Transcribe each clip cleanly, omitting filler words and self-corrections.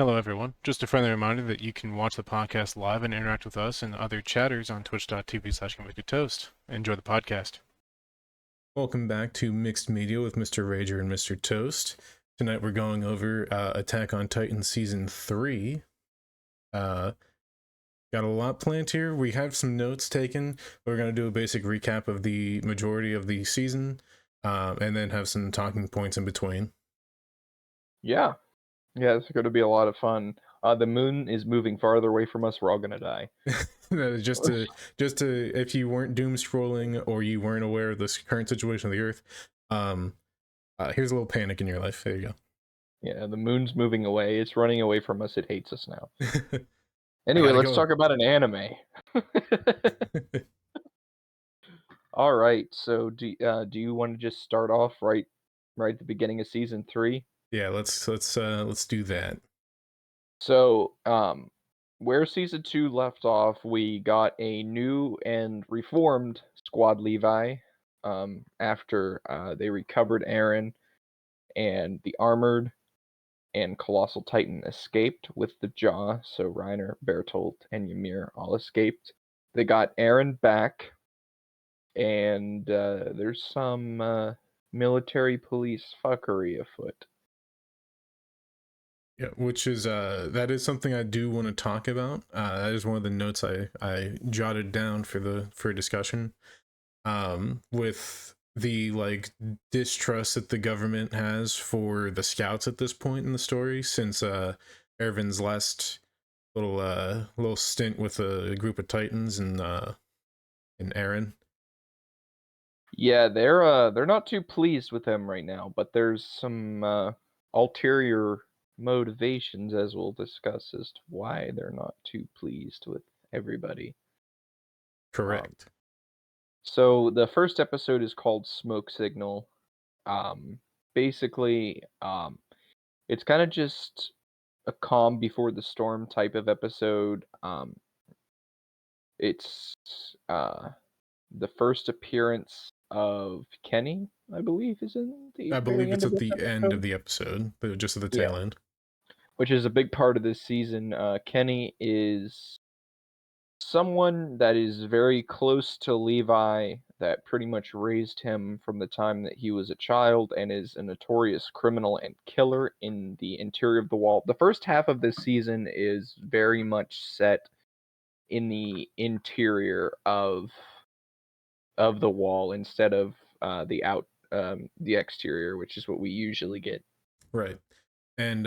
Hello, everyone. Just a friendly reminder that you can watch the podcast live and interact with us and other chatters on twitch.tv/convictedtoast. Enjoy the podcast. Welcome back to Mixed Media with Mr. Rager and Mr. Toast. Tonight we're going over Attack on Titan Season 3. Got a lot planned here. We have some notes taken. We're going to do a basic recap of the majority of the season, and then have some talking points in between. Yeah, it's going to be a lot of fun. The moon is moving farther away from us. We're all going to die. just to if you weren't doom scrolling or you weren't aware of this current situation of the Earth, here's a little panic in your life. There you go. Yeah, the moon's moving away. It's running away from us. It hates us now. I Anyway, gotta let's go. talk about an anime. All right. So, do you want to just start off right at the beginning of season 3? Yeah, let's do that. So, where season 2 left off, we got a new and reformed Squad Levi. After they recovered Eren and the Armored and Colossal Titan escaped with the Jaw, so Reiner, Bertolt, and Ymir all escaped. They got Eren back, and there's some military police fuckery afoot. Yeah, which is that is something I do want to talk about. That is one of the notes I jotted down for discussion. With the distrust that the government has for the scouts at this point in the story, since Erwin's last little stint with a group of Titans and Eren. Yeah, they're not too pleased with him right now, but there's some ulterior motivations, as we'll discuss, as to why they're not too pleased with everybody. Correct. So the first episode is called Smoke Signal. Basically, it's kind of just a calm before the storm type of episode. It's the first appearance of Kenny, I believe, is in the I very believe end it's of at this the end episode. of the episode, but just at the Yeah, tail end. which is a big part of this season. Kenny is someone that is very close to Levi, that pretty much raised him from the time that he was a child, and is a notorious criminal and killer in the interior of the wall. The first half of this season is very much set in the interior of the wall instead of the exterior, which is what we usually get. Right. And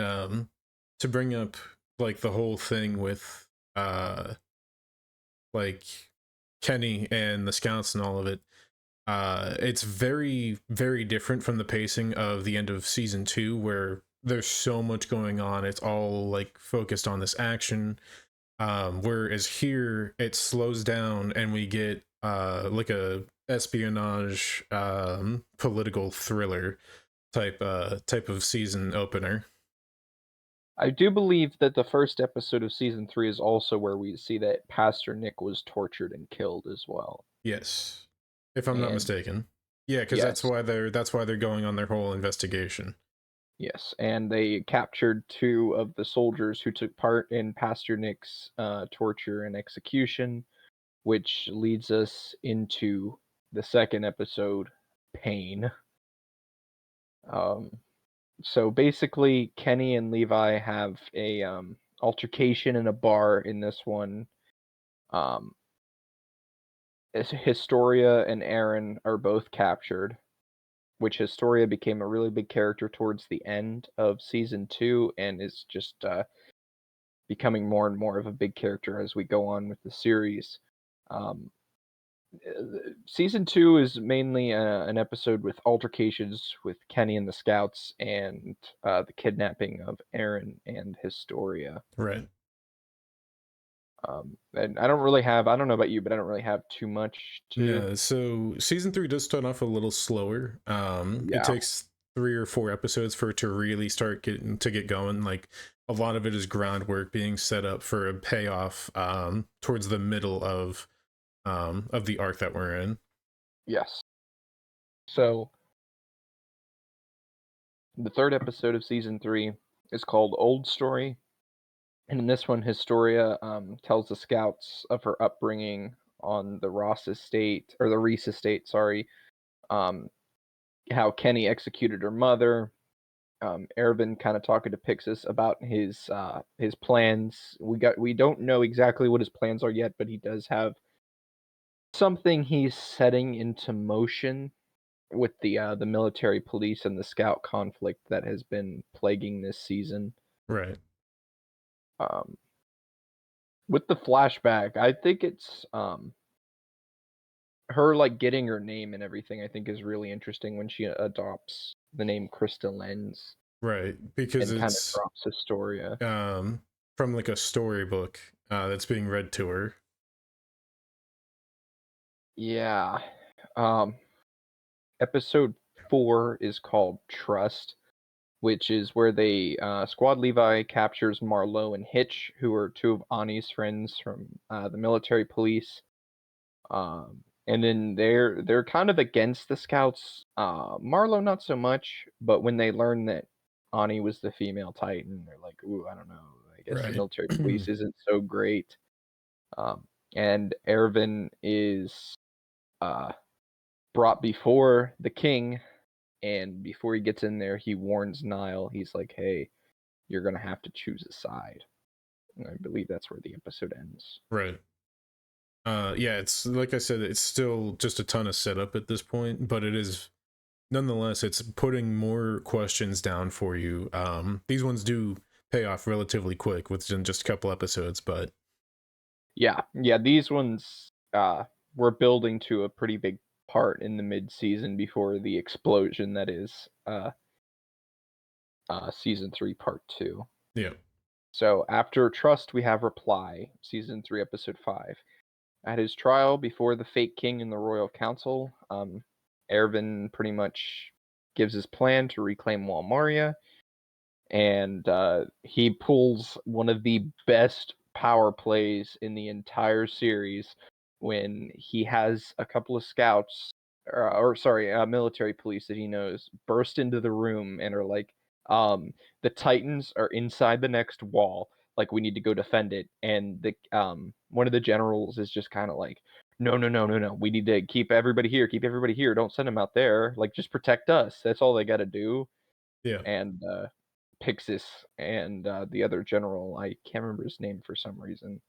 to bring up the whole thing with like Kenny and the scouts and all of it, it's very, very different from the pacing of the end of season 2, where there's so much going on. It's all focused on this action. Whereas here it slows down and we get a espionage political thriller type of season opener. I do believe that the first episode of season 3 is also where we see that Pastor Nick was tortured and killed as well. Yes, if I'm not And mistaken. Yeah, because yes, that's why they're going on their whole investigation. yes, and they captured 2 of the soldiers who took part in Pastor Nick's torture and execution, which leads us into the second episode, Pain. Um, so basically, Kenny and Levi have a altercation in a bar in this one. Um, Historia and Eren are both captured, which Historia became a really big character towards the end of season 2 and is just becoming more and more of a big character as we go on with the series. Um, Season 2 is mainly an episode with altercations with Kenny and the Scouts and the kidnapping of Eren and Historia. Right. And I don't know about you, but I don't really have too much to. No, so season 3 does start off a little slower. It Yeah. takes 3 or 4 episodes for it to really start get going. Like, a lot of it is groundwork being set up for a payoff towards the middle of the arc that we're in. Yes. So the third episode of season 3 is called Old Story. And in this one, Historia tells the scouts of her upbringing on the Ross estate, or the Reese estate, sorry. Um, how Kenny executed her mother. Erwin kind of talking to Pixis about his plans. We don't know exactly what his plans are yet, but he does have something he's setting into motion with the military police and the scout conflict that has been plaguing this season. Right. Um, with the flashback, I think it's her like getting her name and everything. I think is really interesting when she adopts the name Krista Lenz Right. Because and kind of it's drops Historia. from like a storybook that's being read to her. Yeah. Um, episode 4 is called Trust, which is where they Squad Levi captures Marlowe and Hitch, who are two of Ani's friends from the military police. And then they're kind of against the scouts. Marlowe not so much, but when they learn that Ani was the female Titan, they're like, "Ooh, I don't know. I guess the Right. military police isn't so great." And Erwin is brought before the king, and before he gets in there, he warns Nile. He's like, "Hey, you're gonna have to choose a side." And I believe that's where the episode ends. Right. Yeah, it's like I said, it's still just a ton of setup at this point, but it is nonetheless, it's putting more questions down for you. These ones do pay off relatively quick within just a couple episodes, but Yeah, these ones were building to a pretty big part in the mid-season before the explosion that is season 3 part 2. yeah. So after Trust, we have Reply, season 3, episode 5. At his trial before the fake king and the royal council, Erwin pretty much gives his plan to reclaim Walmaria, and he pulls one of the best power plays in the entire series when he has a couple of scouts, military police that he knows, burst into the room and are like, the Titans are inside the next wall. Like, we need to go defend it. And the one of the generals is just kind of like, no, no, no, no, no. We need to keep everybody here. Keep everybody here. Don't send them out there. Like, just protect us. That's all they got to do. Yeah. And Pixis and the other general, I can't remember his name for some reason.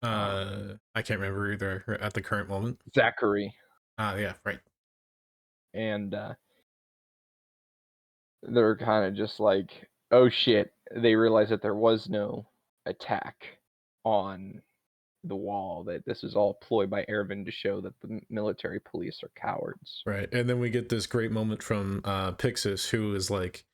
I can't remember either at the current moment. Zachary. Yeah, right. And they're kind of just like, oh shit. They realize that there was no attack on the wall, that this is all ploy by Erwin to show that the military police are cowards. Right. And then we get this great moment from Pixis, who is like,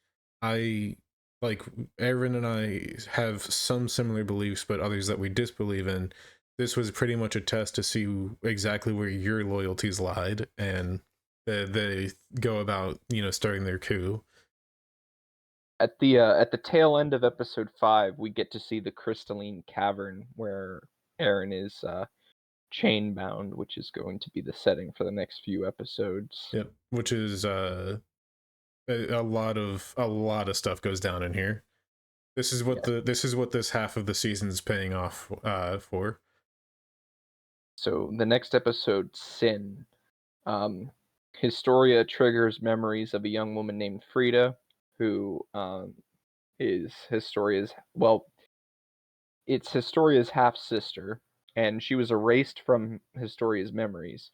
I like Aaron and I have some similar beliefs, but others that we disbelieve in. This was pretty much a test to see exactly where your loyalties lied, and they go about, starting their coup. At the tail end of episode 5, we get to see the crystalline cavern where Aaron is chain bound, which is going to be the setting for the next few episodes. Yep, which is a lot of stuff goes down in here. This is what this half of the season's paying off for. So the next episode, Sin. Historia triggers memories of a young woman named Frida, who is it's Historia's half sister, and she was erased from Historia's memories.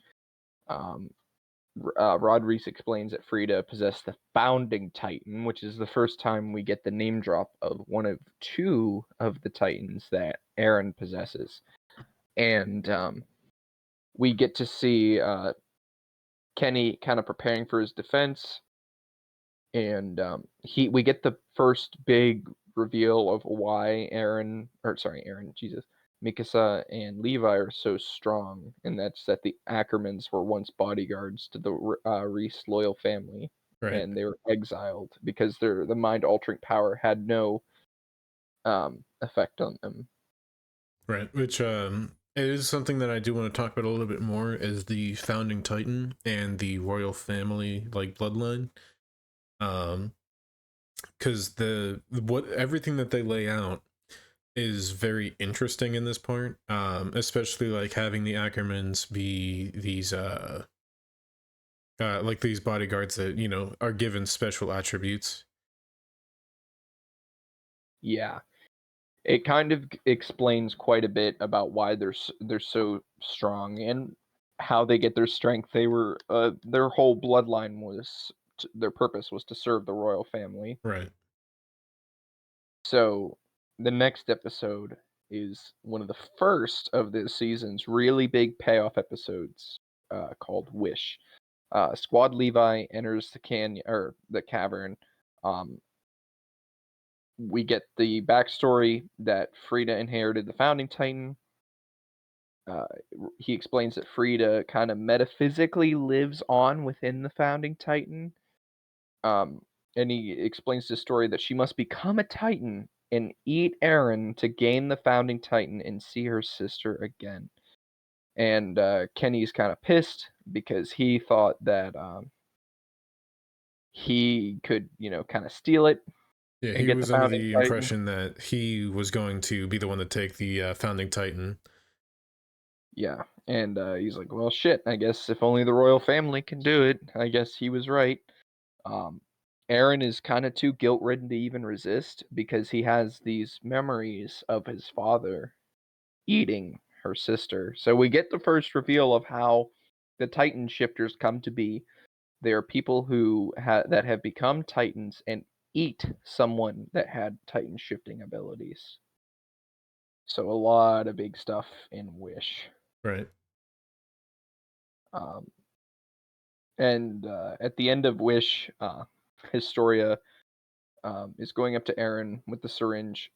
Rod Reese explains that Frida possessed the Founding Titan, which is the first time we get the name drop of one of 2 of the Titans that Aaron possesses. And we get to see Kenny kind of preparing for his defense, and we get the first big reveal of why Mikasa and Levi are so strong, and that's that the Ackermans were once bodyguards to the Reese loyal family, Right. and they were exiled because the mind altering power had no effect on them. Right, which it is something that I do want to talk about a little bit more, is the Founding Titan and the royal family like bloodline. Because everything that they lay out is very interesting in this part, especially like having the Ackermans be these like these bodyguards that, you know, are given special attributes. Yeah, it kind of explains quite a bit about why they're so strong and how they get their strength. They were their whole bloodline was their purpose was to serve the royal family. Right. So the next episode is one of the first of this season's really big payoff episodes, called Wish. Squad Levi enters the canyon or the cavern. Um, we get the backstory that Frida inherited the founding titan. Uh, he explains that Frida kind of metaphysically lives on within the founding titan. Um, and he explains the story that she must become a titan and eat Eren to gain the founding titan and see her sister again. And Kenny's kind of pissed because he thought that he could, kind of steal it Yeah, and he get the was under founding the titan. impression that he was going to be the one to take the founding titan. Yeah, and he's like, "Well, shit. I guess if only the royal family can do it." I guess he was right. Um, Eren is kind of too guilt-ridden to even resist because he has these memories of his father eating her sister. So we get the first reveal of how the Titan shifters come to be. They are people who that have become Titans and eat someone that had Titan shifting abilities. So a lot of big stuff in Wish. Right. Um, and at the end of Wish, Historia is going up to Eren with the syringe.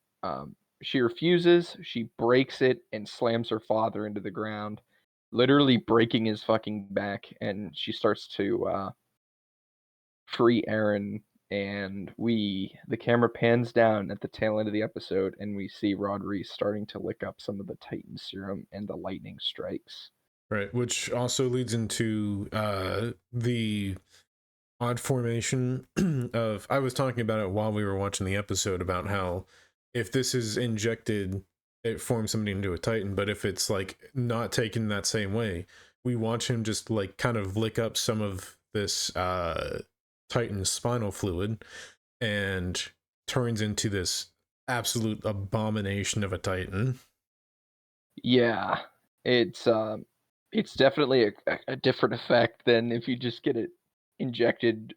She refuses. She breaks it and slams her father into the ground, literally breaking his fucking back. And she starts to free Eren. And the camera pans down at the tail end of the episode, and we see Rod Reese starting to lick up some of the Titan serum, and the lightning strikes. Right, which also leads into the odd formation of, I was talking about it while we were watching the episode about how if this is injected, it forms somebody into a Titan, but if it's like not taken that same way, we watch him just like kind of lick up some of this Titan's spinal fluid and turns into this absolute abomination of a Titan. Yeah, it's it's definitely a different effect than if you just get it injected.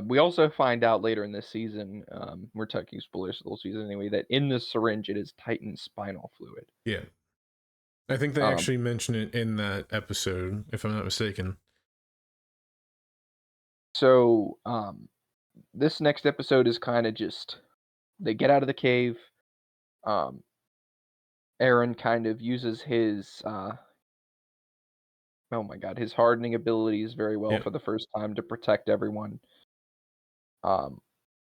We also find out later in this season, we're talking spoilers for the whole season anyway, that in the syringe it is Titan spinal fluid. Yeah. I think they Um, actually mention it in that episode, if I'm not mistaken. so this next episode is kind of just they get out of the cave. Um, Eren kind of uses his oh my god, his hardening abilities very well Yeah. for the first time to protect everyone. Um,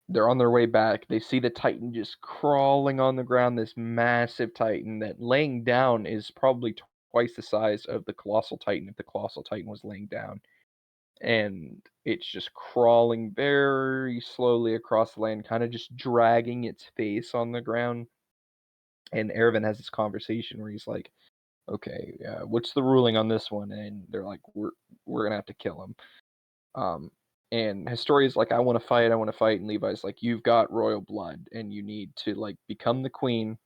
they're on their way back. They see the Titan just crawling on the ground, this massive Titan that laying down is probably twice the size of the Colossal Titan if the Colossal Titan was laying down. And it's just crawling very slowly across the land, kind of just dragging its face on the ground. And Erwin has this conversation where he's like, "Okay, what's the ruling on this one?" And they're like, "We're gonna have to kill him." Um, and Historia's like, I want to fight, I want to fight. And Levi's like, you've got royal blood and you need to like become the queen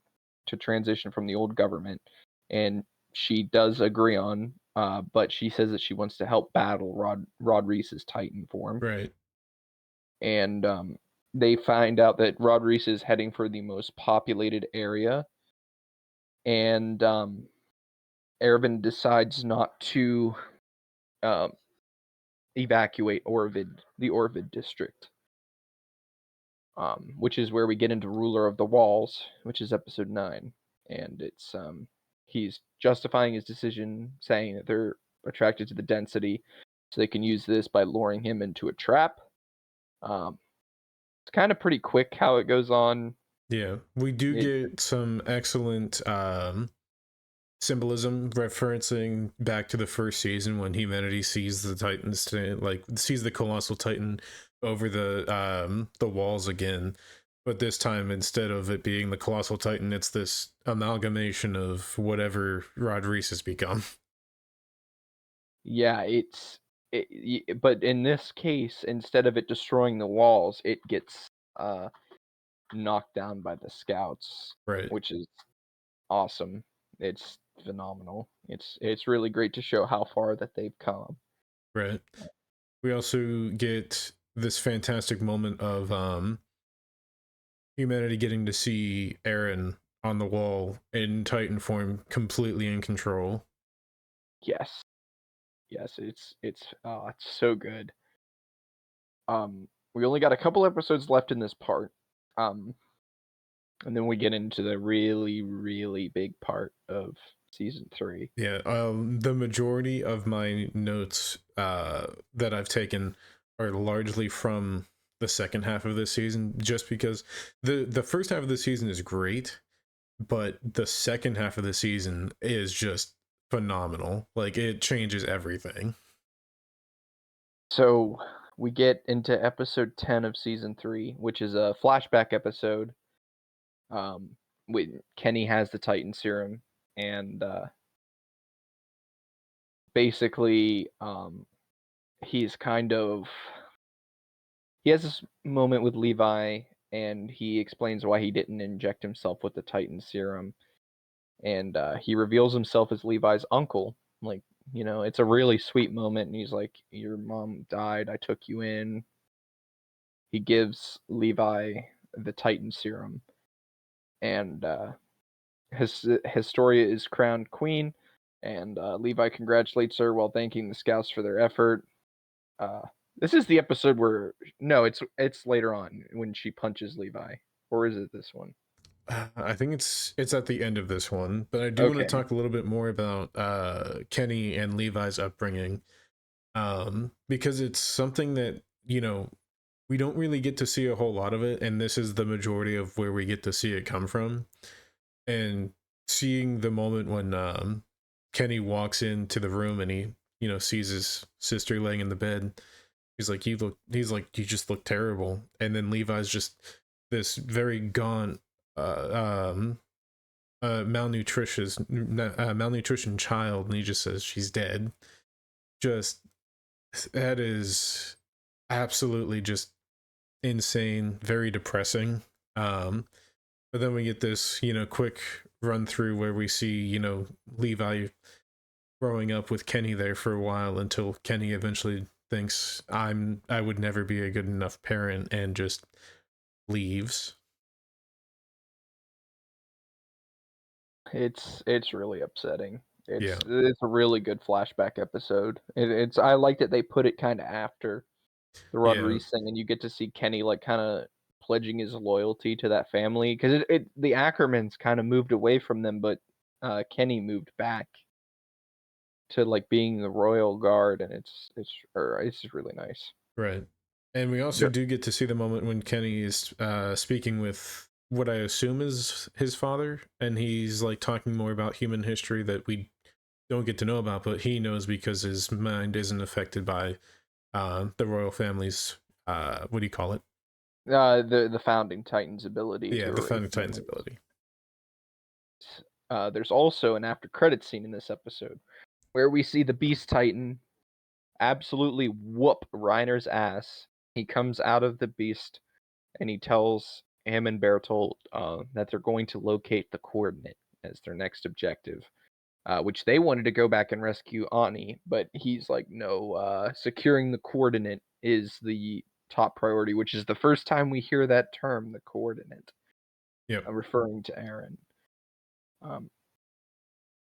to transition from the old government. And she does agree on, but she says that she wants to help battle Rod Reese's Titan form. Right. And they find out that Rod Reese is heading for the most populated area. And Erwin decides not to um, evacuate the Orvid district. Which is where we get into Ruler of the Walls, which is episode 9. And it's he's justifying his decision, saying that they're attracted to the density, so they can use this by luring him into a trap. It's kind of pretty quick how it goes on. Yeah. We do It, get some excellent symbolism referencing back to the first season when humanity sees the Titans, like sees the colossal Titan over the walls again. But this time, instead of it being the Colossal Titan, it's this amalgamation of whatever Rodriguez has become. Yeah, but in this case, instead of it destroying the walls, it gets knocked down by the scouts, Right. which is awesome. It's phenomenal. It's really great to show how far that they've come. Right. We also get this fantastic moment of humanity getting to see Eren on the wall in Titan form, completely in control. Yes. Yes, it's so good. We only got a couple episodes left in this part. Um and then we get into the really, really big part of season 3. Yeah, the majority of my notes that I've taken are largely from the second half of this season, just because the first half of the season is great, but the second half of the season is just phenomenal. Like, it changes everything. So we get into episode 10 of season 3, which is a flashback episode. When Kenny has the Titan serum, and basically, he's kind of he has this moment with Levi, and he explains why he didn't inject himself with the Titan serum, and he reveals himself as Levi's uncle. Like, it's a really sweet moment, and he's like, "Your mom died. I took you in." He gives Levi the Titan serum, and Historia is crowned queen, and Levi congratulates her while thanking the scouts for their effort. Uh, this is the episode where no, it's later on when she punches Levi, or is it this one? I think it's at the end of this one, but I do want to Okay, talk a little bit more about Kenny and Levi's upbringing, because it's something that, we don't really get to see a whole lot of it, and this is the majority of where we get to see it come from. And seeing the moment when Kenny walks into the room and he, sees his sister laying in the bed, he's like, you just look terrible. And then Levi's just this very gaunt, malnutrition child, and he just says she's dead. Just, that is absolutely just insane, very depressing. But then we get this, quick run through where we see, Levi growing up with Kenny there for a while until Kenny eventually thinks I would never be a good enough parent and just leaves. it's really upsetting. Yeah. It's a really good flashback episode. I like that they put it kind of after the Yeah. Rodriguez thing, and you get to see Kenny like kind of pledging his loyalty to that family because the Ackermans kind of moved away from them, but Kenny moved back to like being the royal guard, and it's just really nice. Right. And we also Yeah. do get to see the moment when Kenny is speaking with what I assume is his father, and he's like talking more about human history that we don't get to know about, but he knows because his mind isn't affected by the royal family's what do you call it? The founding Titans' ability to Yeah, the erase founding Titan's memories. ability. There's also an after credit scene in this episode where we see the Beast Titan absolutely whoop Reiner's ass. He comes out of the Beast and he tells him and Bertolt that they're going to locate the coordinate as their next objective, which they wanted to go back and rescue Ani, but he's like, no, securing the coordinate is the top priority, which is the first time we hear that term, the coordinate, Yep. referring to Eren. Um,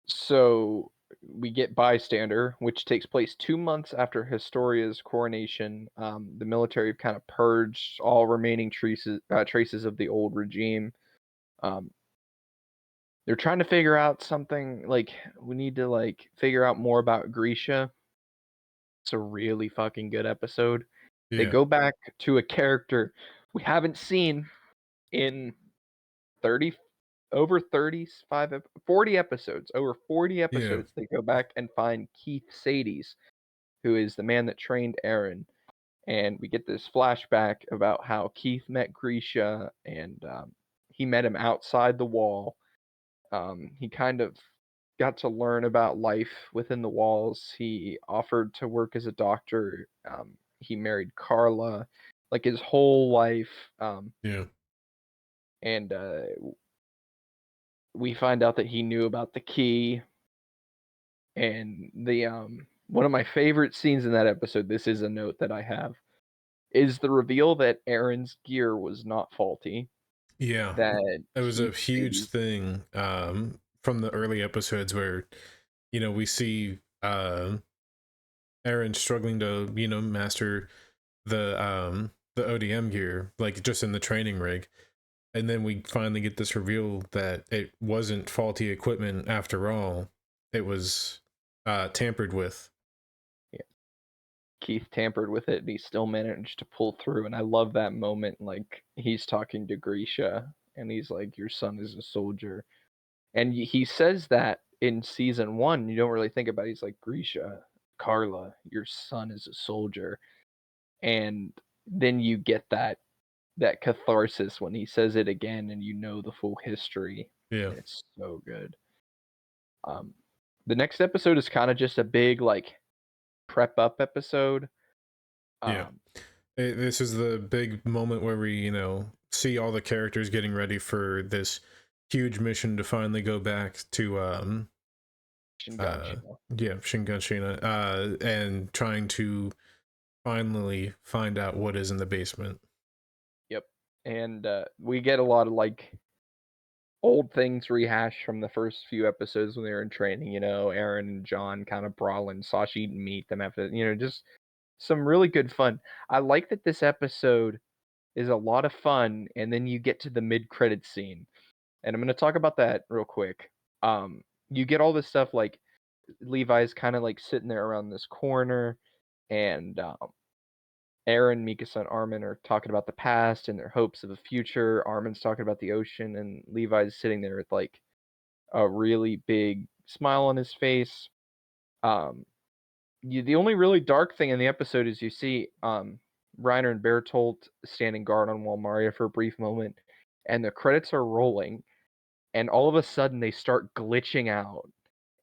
so we get Bystander, which takes place 2 months after Historia's coronation. The military kind of purged all remaining traces of the old regime. Um, they're trying to figure out something like we need to like figure out more about Grisha. It's a really fucking good episode. They Yeah. go back to a character we haven't seen in 30 over 40 episodes. Over 40 Yeah. episodes they go back and find Keith Sades, who is the man that trained Eren. and we get this flashback about how Keith met Grisha, and he met him outside the wall. He kind of got to learn about life within the walls. He offered to work as a doctor. He married Carla, like his whole life. Yeah. And we find out that he knew about the key. And the one of my favorite scenes in that episode, this is a note that I have, is the reveal that Aaron's gear was not faulty. Yeah. That It was a Keith huge thing from the early episodes where, we see Aaron struggling to, master the ODM gear, like just in the training rig. And then we finally get this reveal that it wasn't faulty equipment after all. It was tampered with. Keith tampered with it, and he still managed to pull through. And I love that moment. Like, he's talking to Grisha, and he's like, "Your son is a soldier," and he says that in season 1. You don't really think about it. He's like, "Grisha, Carla, your son is a soldier," and then you get that catharsis when he says it again, and you know the full history. Yeah. It's so good. The next episode is kind of just a big like prep up episode. Yeah. This is the big moment where we, see all the characters getting ready for this huge mission to finally go back to Shinganshina. Shinganshina, and trying to finally find out what is in the basement. Yep. And we get a lot of like old things rehashed from the first few episodes when they were in training. Aaron and John kind of brawling, Sasha eating meat, them after just some really good fun. I like that this episode is a lot of fun, and then you get to the mid-credit scene, and I'm going to talk about that real quick. You get all this stuff like Levi's kind of like sitting there around this corner, and Aaron, Mikasa, and Armin are talking about the past and their hopes of a future. Armin's talking about the ocean, and Levi's sitting there with like a really big smile on his face. The only really dark thing in the episode is you see Reiner and Bertolt standing guard on Walmaria for a brief moment, and the credits are rolling, and all of a sudden they start glitching out,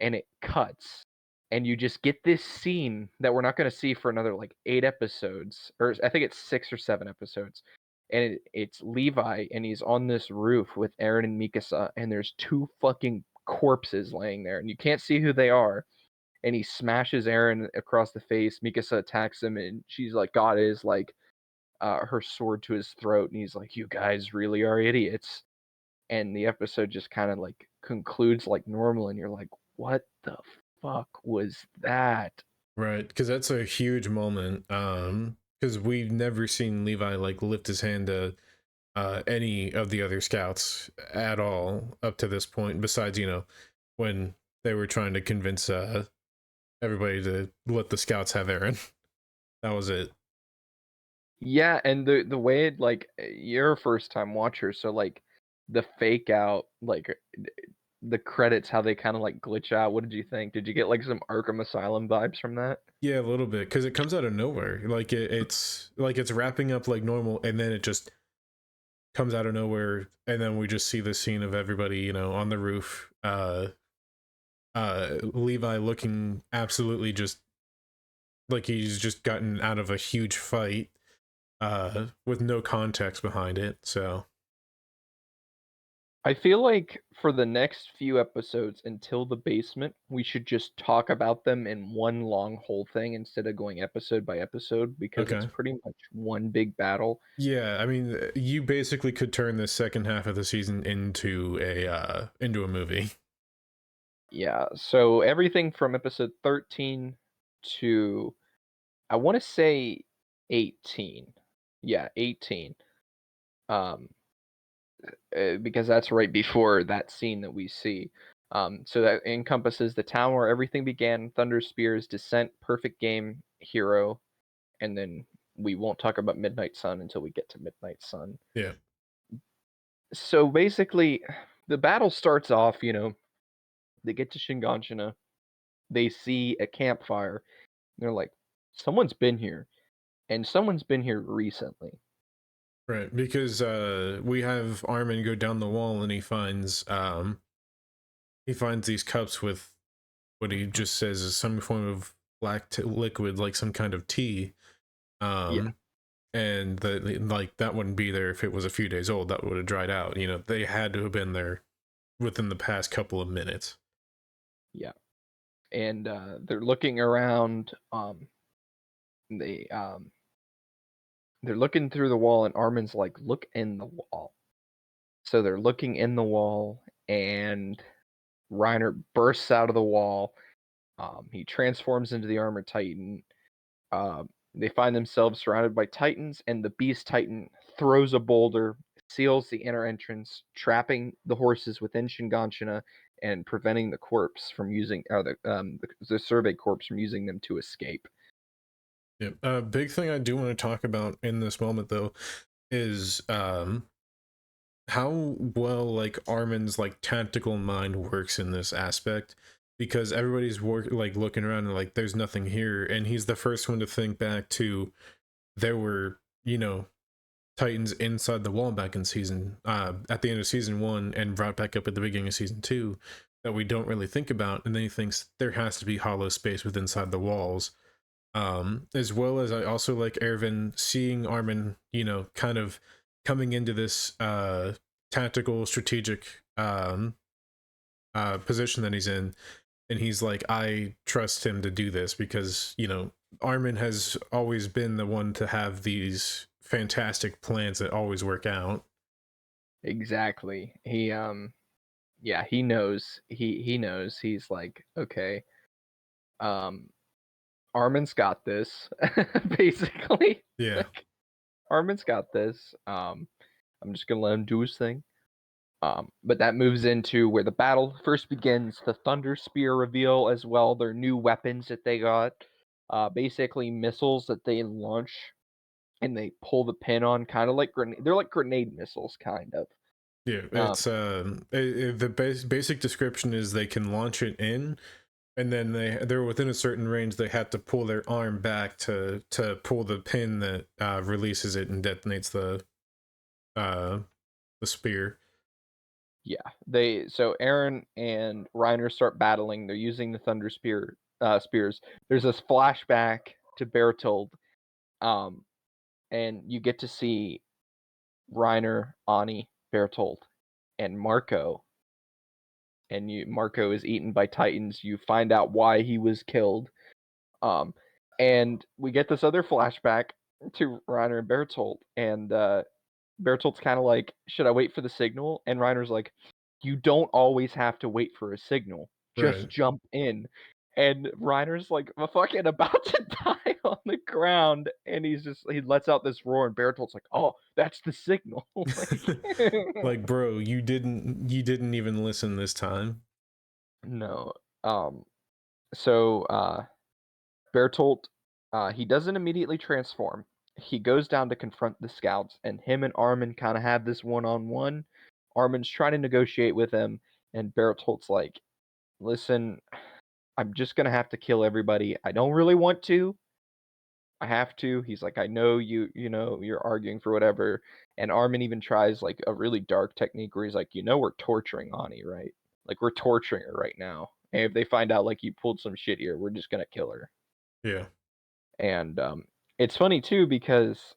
and it cuts, and you just get this scene that we're not going to see for another like 8 episodes, or I think it's 6 or 7 episodes, and it's Levi, and he's on this roof with Aaron and Mikasa, and there's 2 fucking corpses laying there, and you can't see who they are, and he smashes Aaron across the face. Mikasa attacks him, and she's like, God is like her sword to his throat, and he's like, "You guys really are idiots." And the episode just kind of like concludes like normal, and you're like, "What the fuck was that?" Right, because that's a huge moment. Because we've never seen Levi like lift his hand to any of the other scouts at all up to this point. Besides, when they were trying to convince everybody to let the scouts have Aaron. That was it. Yeah, and the way it like you're a first time watcher, so like the fake out, like the credits, how they kind of like glitch out. What did you think? Did you get like some Arkham Asylum vibes from that? Yeah, a little bit, because it comes out of nowhere. Like it's like it's wrapping up like normal, and then it just comes out of nowhere, and then we just see the scene of everybody, on the roof. Levi looking absolutely just like he's just gotten out of a huge fight, with no context behind it. So I feel like for the next few episodes until the basement, we should just talk about them in one long whole thing instead of going episode by episode, because it's okay. pretty much one big battle. Yeah, I mean, you basically could turn the second half of the season into a movie. Yeah, so everything from episode 13 to I want to say 18. Yeah, 18. Um because that's right before that scene that we see. So that encompasses the town where everything began, Thunder Spear's descent, perfect game, hero, and then we won't talk about Midnight Sun until we get to Midnight Sun. Yeah. So basically, the battle starts off, they get to Shinganshina, they see a campfire, they're like, someone's been here. and someone's been here recently. Right, because we have Armin go down the wall and he finds these cups with what he just says is some form of black liquid, like some kind of tea. Yeah, Um, and like that wouldn't be there if it was a few days old. That would have dried out. You know, they had to have been there within the past couple of minutes. yeah, and they're looking around. They they're looking through the wall, and Armin's like, "Look in the wall." So they're looking in the wall, and Reiner bursts out of the wall. He transforms into the Armored Titan. They find themselves surrounded by Titans, and the Beast Titan throws a boulder, seals the inner entrance, trapping the horses within Shinganshina and preventing the corpse from using, the Survey Corps from using them to escape. Yeah. Big thing I do want to talk about in this moment though is how well like Armin's like tactical mind works in this aspect, because everybody's like looking around and like there's nothing here, and he's the first one to think back to there were, you know, Titans inside the wall back in season at the end of season 1 and brought back up at the beginning of season 2 that we don't really think about, and then he thinks there has to be hollow space within inside the walls. As well as I also like Erwin seeing Armin, you know, kind of coming into this tactical strategic position that he's in, and he's like, I trust him to do this because, you know, Armin has always been the one to have these fantastic plans that always work out. Exactly. Yeah, he knows. He knows. He's like, okay, um, Armin's got this. Basically, Yeah. like, Armin's got this. I'm just gonna let him do his thing. But that moves into where the battle first begins. The Thunder Spear reveal as well. Their new weapons that they got, basically missiles that they launch and they pull the pin on, kind of like grenade. They're like grenade missiles, kind of. Yeah, Um, it's the basic description is they can launch it in, and then they're within a certain range. They have to pull their arm back to pull the pin that releases it and detonates uh the spear. yeah, so Aaron and Reiner start battling. They're using the Thunder spears. There's this flashback to Bertold, um, and you get to see Reiner, Ani, Bertold, and Marco. And Marco is eaten by Titans. You find out why he was killed. Um, and we get this other flashback to Reiner and Bertolt, and Bertolt's kind of like, "Should I wait for the signal?" And Reiner's like, "You don't always have to wait for a signal. Just Right. jump in." And Reiner's like fucking about to die on the ground, and he lets out this roar, and Bertolt's like, "Oh, that's the signal." Like, bro, you didn't even listen this time. No. Um. So Bertolt, he doesn't immediately transform. He goes down to confront the scouts, and him and Armin kind of have this one-on-one. Armin's trying to negotiate with him, and Bertolt's like, "Listen, I'm just gonna have to kill everybody. I don't really want to. I have to." He's like, "I know you're arguing for whatever." And Armin even tries like a really dark technique where he's like, "We're torturing Ani, right? Like we're torturing her right now. And if they find out like you pulled some shit here, we're just gonna kill her." Yeah. And it's funny too because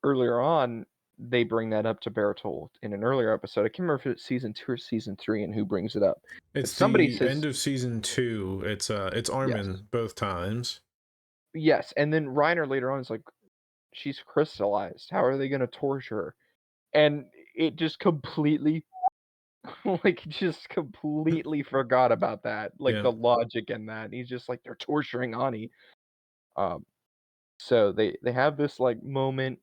earlier on they bring that up to Bertold in an earlier episode. I can't remember if it's season 2 or season 3 and who brings it up. But It's somebody the says end of season 2. It's yes. Armin both times. Yes. And then Reiner later on is like, she's crystallized. How are they gonna torture her? And it just completely like just completely forgot about that. Like Yeah. the logic in that. And he's just like, they're torturing Ani. Um So they have this like moment,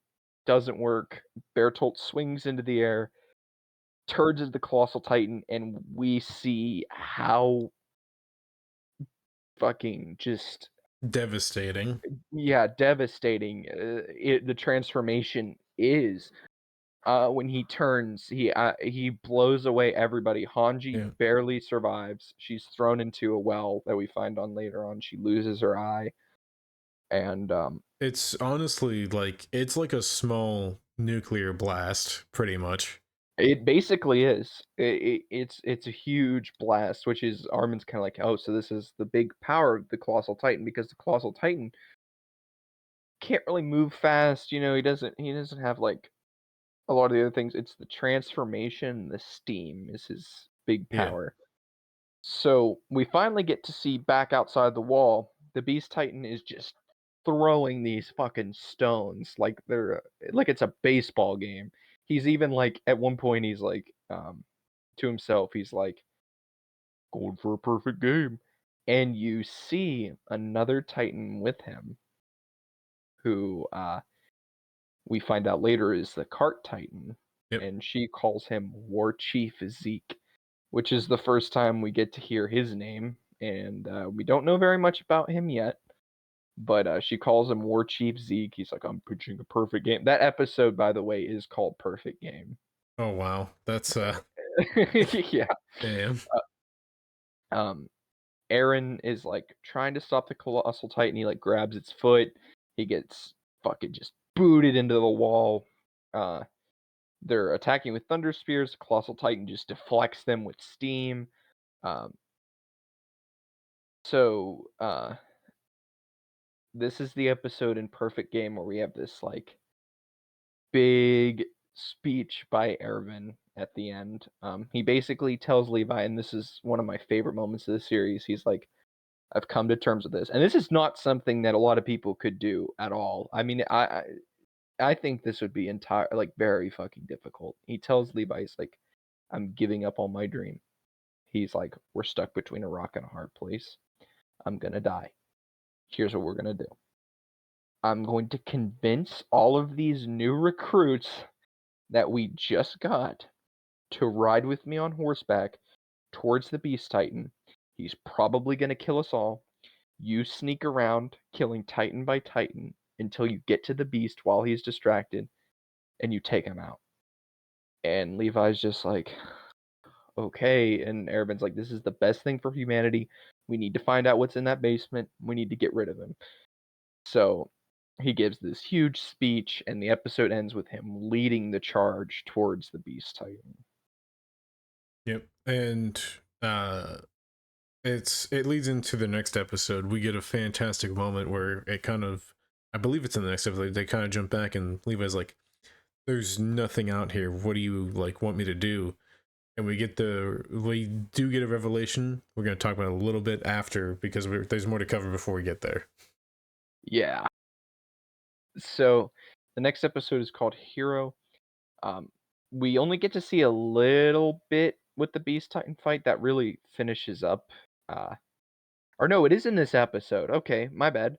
doesn't work. Bertolt swings into the air, turns into the colossal titan, and we see how fucking just Devastating. yeah devastating the transformation is. When he turns, he blows away everybody. Hanji Yeah. barely survives. She's thrown into a well that we find on later on. She loses her eye. And It's honestly like it's like a small nuclear blast, pretty much. it basically is. It's a huge blast, which is Armin's kind of like, oh, so this is the big power of the Colossal Titan, because the Colossal Titan can't really move fast. He doesn't have like a lot of the other things. It's the transformation, the steam is his big Yeah. power. So we finally get to see back outside the wall. The Beast Titan is just throwing these fucking stones like they're like it's a baseball game. He's even like at one point he's like to himself, he's like going for a perfect game. And you see another Titan with him who we find out later is the Cart Titan, Yep. and she calls him War Chief Zeke, which is the first time we get to hear his name, and we don't know very much about him yet. But she calls him War Chief Zeke. He's like, I'm pitching a perfect game. That episode, by the way, is called Perfect Game. Oh wow. That's Yeah. damn. Um, Eren is like trying to stop the Colossal Titan. He like grabs its foot. He gets fucking just booted into the wall. Uh, they're attacking with Thunder Spears. The Colossal Titan just deflects them with steam. Um, so this is the episode in Perfect Game where we have this like big speech by Erwin at the end. He basically tells Levi, and this is one of my favorite moments of the series. He's like, "I've come to terms with this," and this is not something that a lot of people could do at all. I mean, I think this would be very fucking difficult. He tells Levi, he's like, "I'm giving up on my dream." He's like, "We're stuck between a rock and a hard place. I'm gonna die. Here's what we're gonna do. I'm going to convince all of these new recruits that we just got to ride with me on horseback towards the Beast Titan. He's probably going to kill us all. You sneak around, killing Titan by Titan until you get to the Beast while he's distracted, and you take him out." And Levi's just like, okay. And Erwin's like, this is the best thing for humanity. We need to find out what's in that basement. We need to get rid of him. So he gives this huge speech, and the episode ends with him leading the charge towards the Beast Titan. Yep. And it leads into the next episode. We get a fantastic moment where it kind of, I believe it's in the next episode, they kind of jump back and Levi's like, there's nothing out here. What do you like want me to do? And we do get a revelation. We're going to talk about it a little bit after because there's more to cover before we get there. Yeah. So the next episode is called Hero. Um, we only get to see a little bit with the Beast Titan fight that really finishes up. Or no, it is in this episode. Okay, my bad.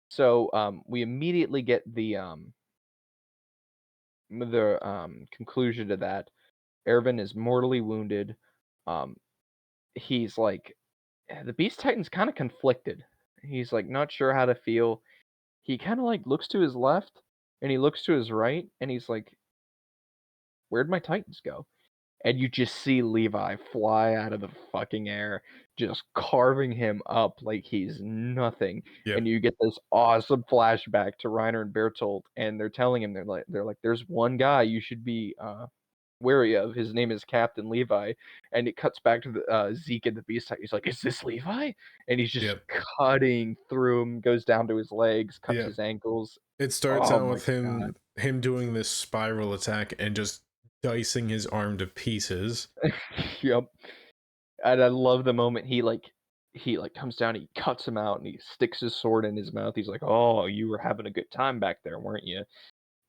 So we immediately get the conclusion to that. Erwin is mortally wounded. Um, he's like, the Beast Titan's kind of conflicted. He's like not sure how to feel. He kind of like looks to his left and he looks to his right and he's like, where'd my Titans go? And you just see Levi fly out of the fucking air, just carving him up like he's nothing. Yep. And you get this awesome flashback to Reiner and Bertolt, and they're telling him they're like, there's one guy you should be wary of. His name is Captain Levi. And it cuts back to the Zeke and the Beast Titan. He's like, is this Levi? And he's just Yep. cutting through him, goes down to his legs, cuts Yep. his ankles. It starts Oh out my with god. him doing this spiral attack and just dicing his arm to pieces. Yep. And I love the moment he comes down, he cuts him out, and he sticks his sword in his mouth. He's like, "Oh, you were having a good time back there, weren't you?" And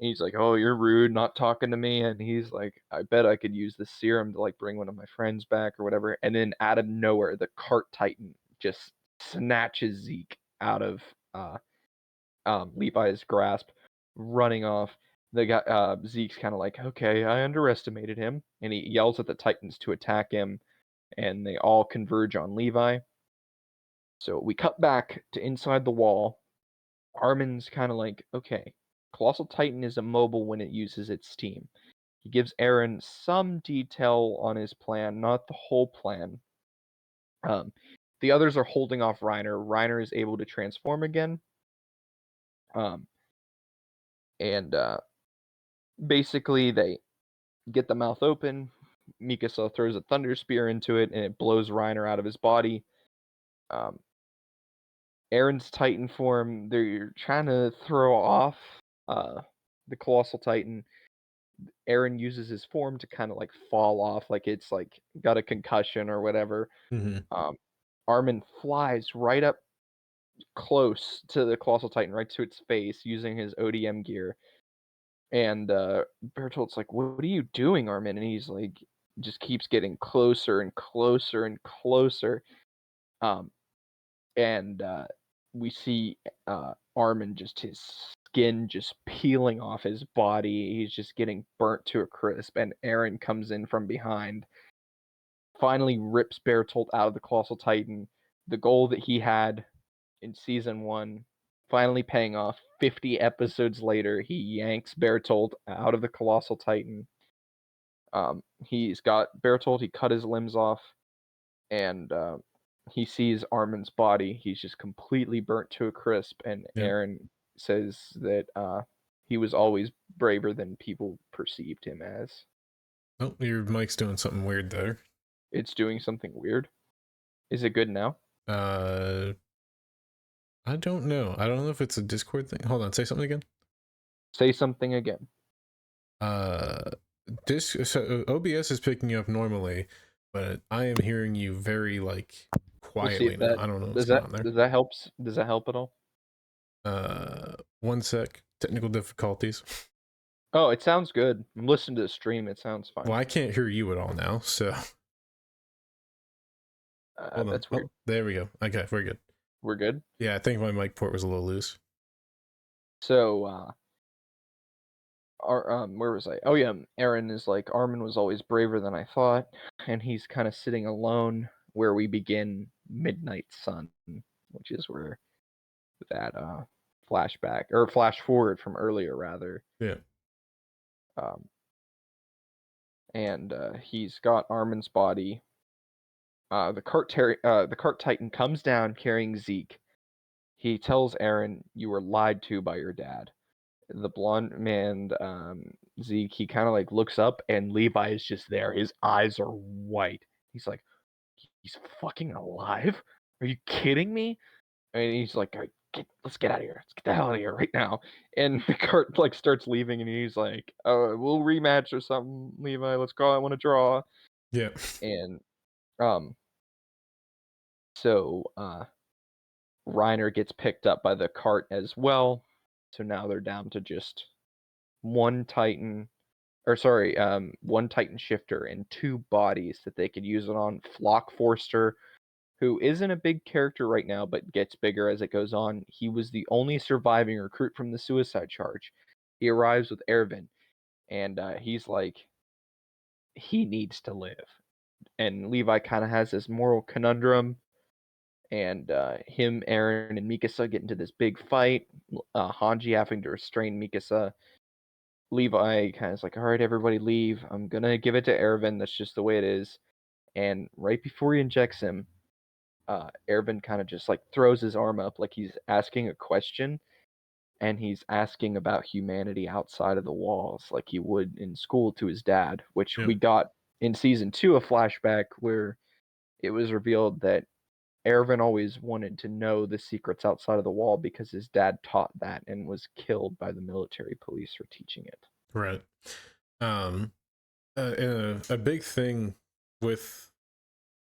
he's like, "Oh, you're rude, not talking to me." And he's like, "I bet I could use this serum to like bring one of my friends back or whatever." And then out of nowhere, the Cart Titan just snatches Zeke out of Levi's grasp, running off. The guy Zeke's kind of like, "Okay, I underestimated him," and he yells at the Titans to attack him, and they all converge on Levi. So we cut back to inside the wall. Armin's kind of like, okay, Colossal Titan is immobile when it uses its steam. He gives Eren some detail on his plan, not the whole plan. Um, the others are holding off Reiner. Reiner is able to transform again. Um, and basically, they get the mouth open. Mikasa throws a thunder spear into it, and it blows Reiner out of his body. Um, Aaron's Titan form, they're trying to throw off the Colossal Titan. Aaron uses his form to kind of like fall off, like it's like got a concussion or whatever. Mm-hmm. Armin flies right up close to the Colossal Titan, right to its face, using his ODM gear. And Bertolt's like, "What are you doing, Armin?" And he's like, just keeps getting closer and closer and closer. Um, and we see Armin, just his skin just peeling off his body. He's just getting burnt to a crisp. And Aaron comes in from behind, finally rips Bertolt out of the Colossal Titan. The goal that he had in season 1 finally paying off. 50 episodes later, he yanks Bertolt out of the Colossal Titan. He's got Bertolt, he cut his limbs off, and he sees Armin's body. He's just completely burnt to a crisp, and Yeah. Aaron says that he was always braver than people perceived him as. Oh, your mic's doing something weird there. It's doing something weird. Is it good now? I don't know. I don't know if it's a Discord thing. Hold on, say something again. Say something again. So OBS is picking you up normally, but I am hearing you very like We'll see quietly if now. that I don't know what's does going that on there. does that helps. Does that help at all? One sec. Technical difficulties. Oh, it sounds good. Listen to the stream. It sounds fine. Well, I can't hear you at all now, so hold on. That's weird. Oh, there we go. Okay, we're good. We're good. Yeah, I think my mic port was a little loose. So, where was I? Oh yeah, Aaron is like, Armin was always braver than I thought, and he's kind of sitting alone where we begin Midnight Sun, which is where that flashback or flash forward from earlier rather. Yeah. And he's got Armin's body. The cart titan comes down carrying Zeke. He tells Aaron, "You were lied to by your dad." The blonde man, Zeke, he kind of like looks up, and Levi is just there. His eyes are white. He's like, "He's fucking alive? Are you kidding me?" And he's like, "All right, let's get out of here. Let's get the hell out of here right now." And the cart like starts leaving, and he's like, "We'll rematch or something, Levi. Let's go. I want to draw." Yeah. And so Reiner gets picked up by the cart as well. So now they're down to just one Titan, one Titan shifter and 2 bodies that they could use it on. Flock Forster, who isn't a big character right now, but gets bigger as it goes on. He was the only surviving recruit from the suicide charge. He arrives with Erwin, and he's like, he needs to live. And Levi kind of has this moral conundrum, and him, Aaron, and Mikasa get into this big fight. Hanji having to restrain Mikasa. Levi kind of is like, "All right, everybody leave. I'm gonna give it to Erwin. That's just the way it is." And right before he injects him, Erwin kind of just like throws his arm up like he's asking a question, and he's asking about humanity outside of the walls, like he would in school to his dad, which Yep. we got in season 2, a flashback where it was revealed that Erwin always wanted to know the secrets outside of the wall because his dad taught that and was killed by the military police for teaching it. Right. A big thing with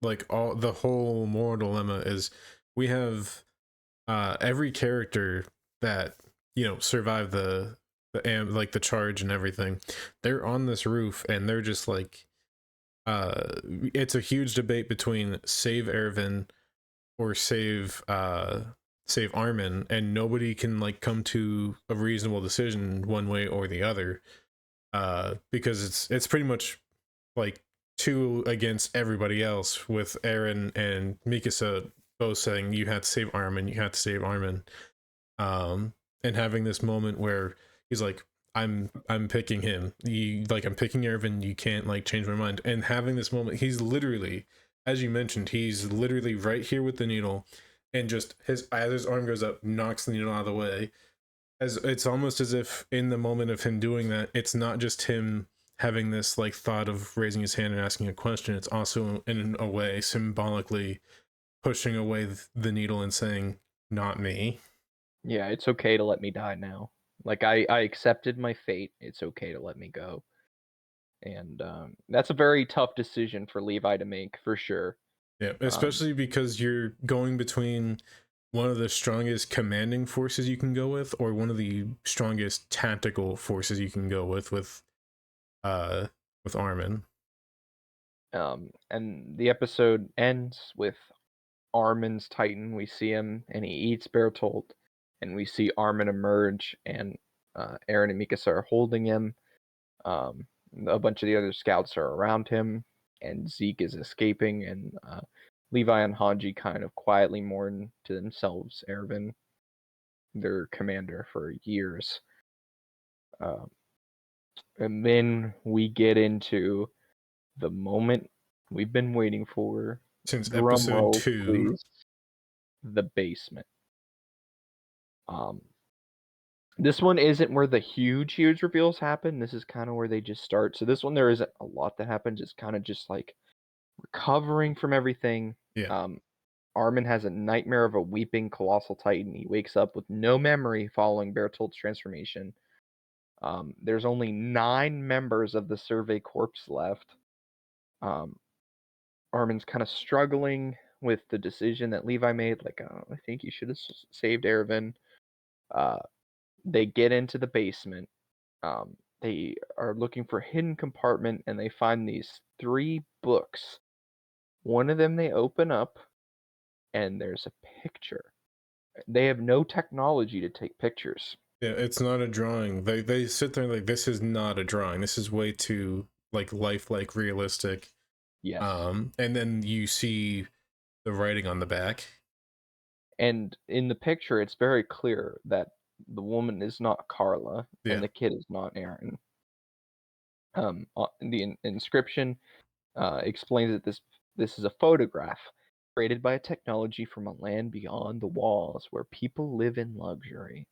like all the whole moral dilemma is we have every character that survived like the charge and everything. They're on this roof and they're just like it's a huge debate between save Erwin or save Armin, and nobody can like come to a reasonable decision one way or the other, because it's pretty much like 2 against everybody else, with Aaron and Mikasa both saying you have to save Armin, you have to save Armin, and having this moment where he's like, I'm picking him. I'm picking Erwin. You can't like change my mind. And having this moment, he's literally, as you mentioned, he's literally right here with the needle, and just as his arm goes up, knocks the needle out of the way, As it's almost as if in the moment of him doing that, it's not just him having this like thought of raising his hand and asking a question. It's also in a way symbolically pushing away the needle and saying, "Not me." Yeah, it's okay to let me die now. Like I accepted my fate. It's okay to let me go. And that's a very tough decision for Levi to make, for sure. Yeah, Um, especially because you're going between one of the strongest commanding forces you can go with, or one of the strongest tactical forces you can go uh, with Armin. and the episode ends with Armin's Titan. We see him, and he eats Bertolt, and we see Armin emerge, and Eren and Mikasa are holding him. Um, a bunch of the other scouts are around him, and Zeke is escaping, and Levi and Hanji kind of quietly mourn to themselves Erwin, their commander for years. Um, and then we get into the moment we've been waiting for. Since Drum episode roll, 2, please. The basement. Um, this one isn't where the huge reveals happen. This is kind of where they just start. So this one there isn't a lot that happens. It's kind of just like recovering from everything. yeah, Armin has a nightmare of a weeping colossal titan. He wakes up with no memory following Bertolt's transformation. There's only 9 members of the Survey Corps left. Um, Armin's kind of struggling with the decision that Levi made. Like, I think he should have saved Erwin. Uh, they get into the basement. They are looking for a hidden compartment, and they find these 3 books. One of them they open up, and there's a picture. They have no technology to take pictures. yeah, it's not a drawing. They sit there like, this is not a drawing. This is way too like lifelike, realistic. Yes. And then you see the writing on the back. And in the picture, it's very clear that the woman is not Carla, and Yeah, the kid is not Eren. The inscription explains that this is a photograph created by a technology from a land beyond the walls where people live in luxury.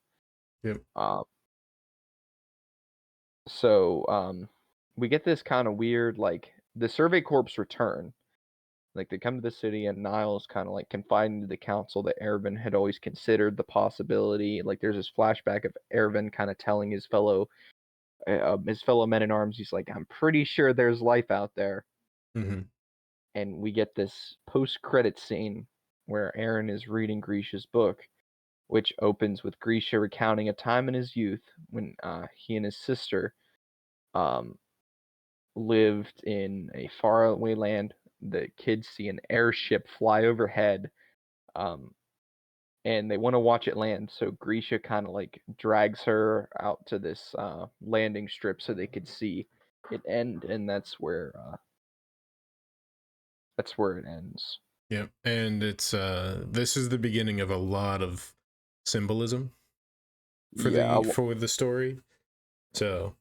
yep. Uh, so we get this kind of weird, like the Survey Corps return. Like they come to the city, and Niles kind of like confiding to the council that Erwin had always considered the possibility. Like there's this flashback of Erwin kind of telling his fellow men in arms, he's like, I'm pretty sure there's life out there. Mm-hmm. And we get this post-credit scene where Eren is reading Grisha's book, which opens with Grisha recounting a time in his youth when he and his sister um, lived in a faraway land. The kids see an airship fly overhead, um, and they want to watch it land. So Grisha kind of like drags her out to this landing strip so they could see it end, and that's where it ends. Yep. And it's this is the beginning of a lot of symbolism Yeah, for the story. So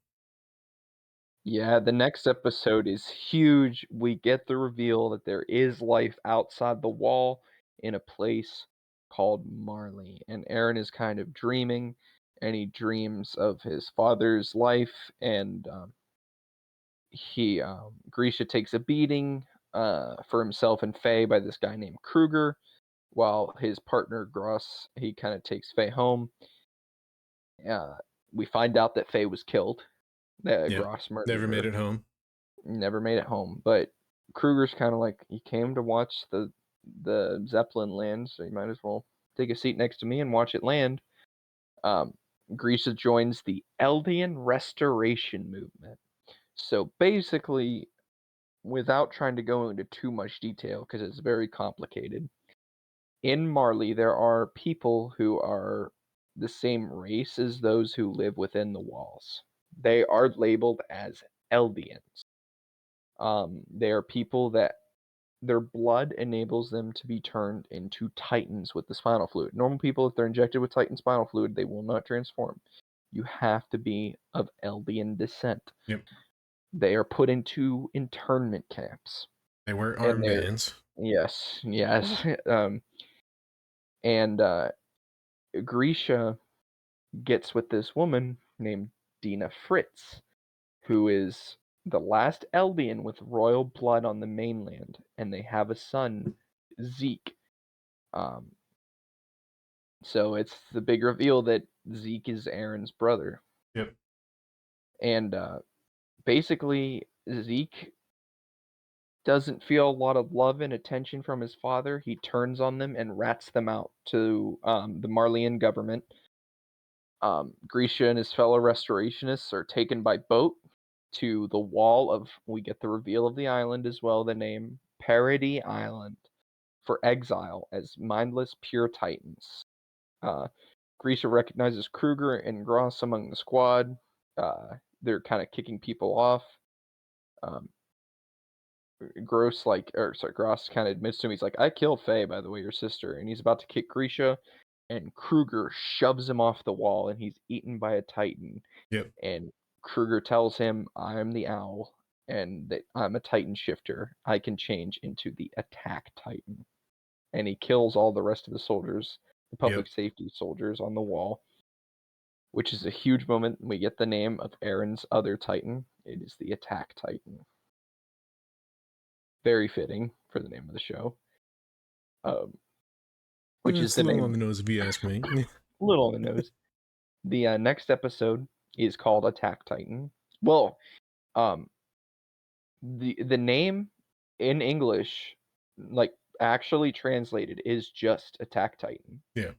yeah. The next episode is huge. We get the reveal that there is life outside the wall in a place called Marley, and Eren is kind of dreaming, and he dreams of his father's life, and Grisha takes a beating for himself and Faye by this guy named Kruger, while his partner Gross, he kind of takes Faye home. Uh, we find out that Faye was killed. That yeah, Gross murdered never made her. it home. Never made it home, but Kruger's kind of like, he came to watch the Zeppelin land, so you might as well take a seat next to me and watch it land. Um, Grisha joins the Eldian Restoration Movement. So basically, without trying to go into too much detail because it's very complicated, in Marley there are people who are the same race as those who live within the walls. They are labeled as Eldians. They are people that their blood enables them to be turned into titans with the spinal fluid. Normal people, if they're injected with titan spinal fluid, they will not transform. You have to be of Eldian descent. Yep. They are put into internment camps. They wear And they're, armbands. yes. And Grisha gets with this woman named Dina Fritz, who is the last Eldian with royal blood on the mainland, and they have a son, Zeke. Um, so it's the big reveal that Zeke is Aaron's brother. Yep. And basically, Zeke doesn't feel a lot of love and attention from his father. He turns on them and rats them out to the Marleyan government. Grisha and his fellow restorationists are taken by boat to the wall of, we get the reveal of the island as well, the name Parody Island, for exile as mindless pure titans. Grisha recognizes Kruger and Gross among the squad. They're kind of kicking people off. Gross kind of admits to him, he's like, I killed Faye, by the way, your sister, and he's about to kick Grisha, and Kruger shoves him off the wall, and he's eaten by a titan. Yep. And Kruger tells him, I'm the owl, and that I'm a titan shifter. I can change into the attack titan. And he kills all the rest of the soldiers, the public safety soldiers on the wall, which is a huge moment. We get the name of Aaron's other titan. It is the attack titan. Very fitting for the name of the show. Which is the a little name. on the nose if you ask me. A little on the nose. The next episode is called Attack Titan. Well, the name in English, like actually translated, is just Attack Titan. Yeah.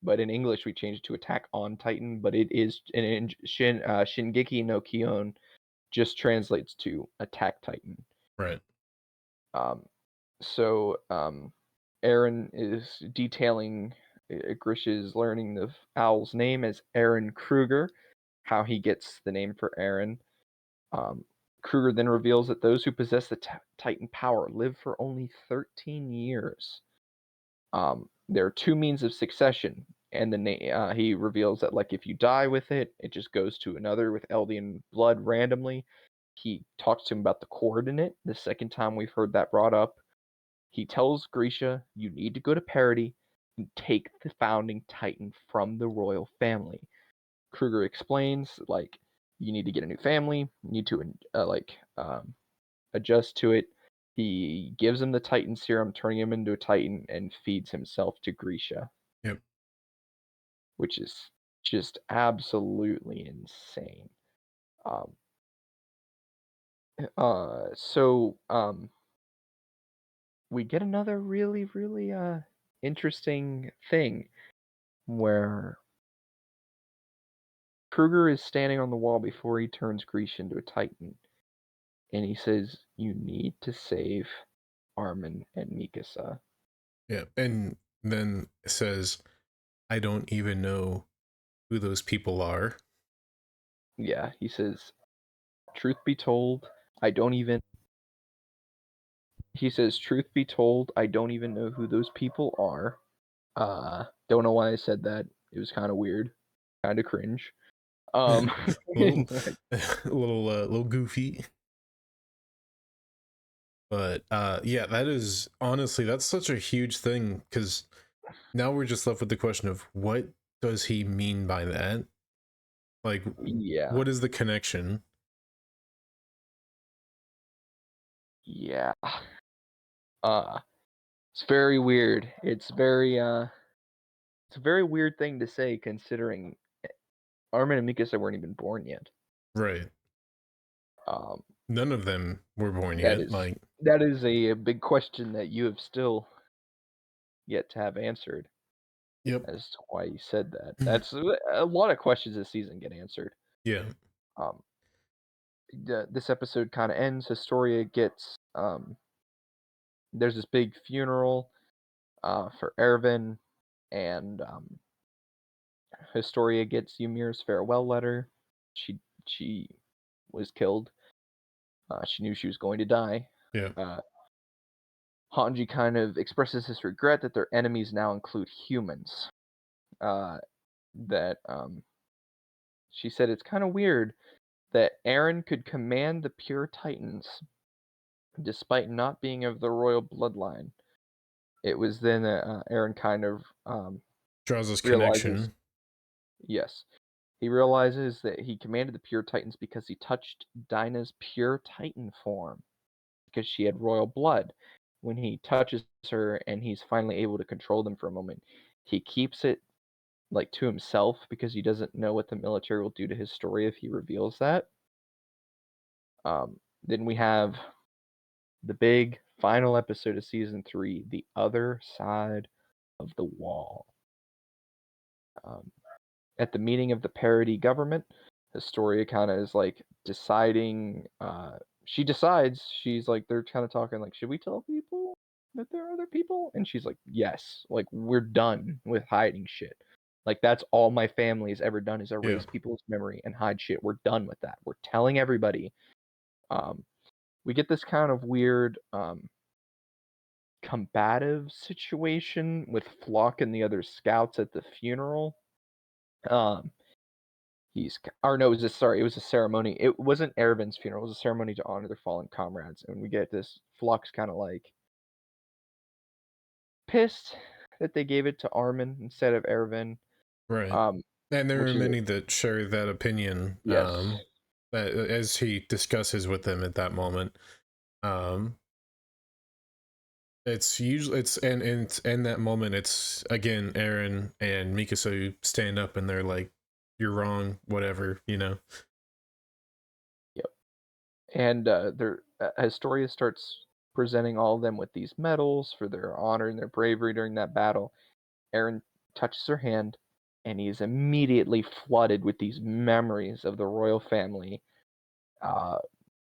But in English, we changed it to Attack on Titan. But it is in Shingeki no Kyojin just translates to Attack Titan. Right. So Aaron is detailing Grisha's learning of Owl's name as Aaron Kruger, how he gets the name for Aaron. Kruger then reveals that those who possess the Titan power live for only 13 years. There are two means of succession, and he reveals that, like, if you die with it, it just goes to another with Eldian blood randomly. He talks to him about the coordinate. The second time we've heard that brought up, he tells Grisha, you need to go to Parody and take the founding Titan from the royal family. Kruger explains, like, you need to get a new family, you need to adjust to it. He gives him the Titan serum, turning him into a Titan, and feeds himself to Grisha. Yep. Which is just absolutely insane. We get another really, really interesting thing where Kruger is standing on the wall before he turns Grisha into a Titan, and he says, you need to save Armin and Mikasa. Yeah, and then says, I don't even know who those people are. Yeah, he says, truth be told, I don't even know who those people are. Don't know why I said that. It was kind of weird, kind of cringe. a little goofy. But yeah, that is honestly, that's such a huge thing, because now we're just left with the question of what does he mean by that? Like, yeah, what is the connection? yeah. It's very weird. It's a very weird thing to say, considering Armin and Mikasa weren't even born yet. Right. None of them were born yet. That is a big question that you have still yet to have answered. Yep. As to why you said that. That's a lot of questions this season get answered. Yeah. This episode kind of ends. Historia gets there's this big funeral for Erwin, and Historia gets Ymir's farewell letter. She was killed. She knew she was going to die. Yeah. Hanji kind of expresses his regret that their enemies now include humans. She said it's kind of weird that Eren could command the pure Titans despite not being of the royal bloodline. It was then that Eren kind of draws this connection. Yes. He realizes that he commanded the pure Titans because he touched Dinah's pure Titan form, because she had royal blood. When he touches her and he's finally able to control them for a moment, he keeps it like to himself because he doesn't know what the military will do to his story if he reveals that. Then we have the big final episode of season 3, The Other Side of the Wall. At the meeting of the parody government, Historia kind of is like deciding. She decides, she's like, they're kind of talking like, should we tell people that there are other people? And she's like, yes, like we're done with hiding shit. Like that's all my family's ever done is erase people's memory and hide shit. We're done with that. We're telling everybody. We get this kind of weird combative situation with Flock and the other scouts at the funeral. It was a ceremony. It wasn't Erwin's funeral. It was a ceremony to honor their fallen comrades. And we get this Flux kind of like pissed that they gave it to Armin instead of Erwin. Right. And there Which are is many that share that opinion. yes. As he discusses with them at that moment. It's usually in that moment it's again Eren and Mikasa stand up and they're like, you're wrong, whatever, you know. Yep. And Historia starts presenting all of them with these medals for their honor and their bravery during that battle. Eren touches her hand, and he is immediately flooded with these memories of the royal family.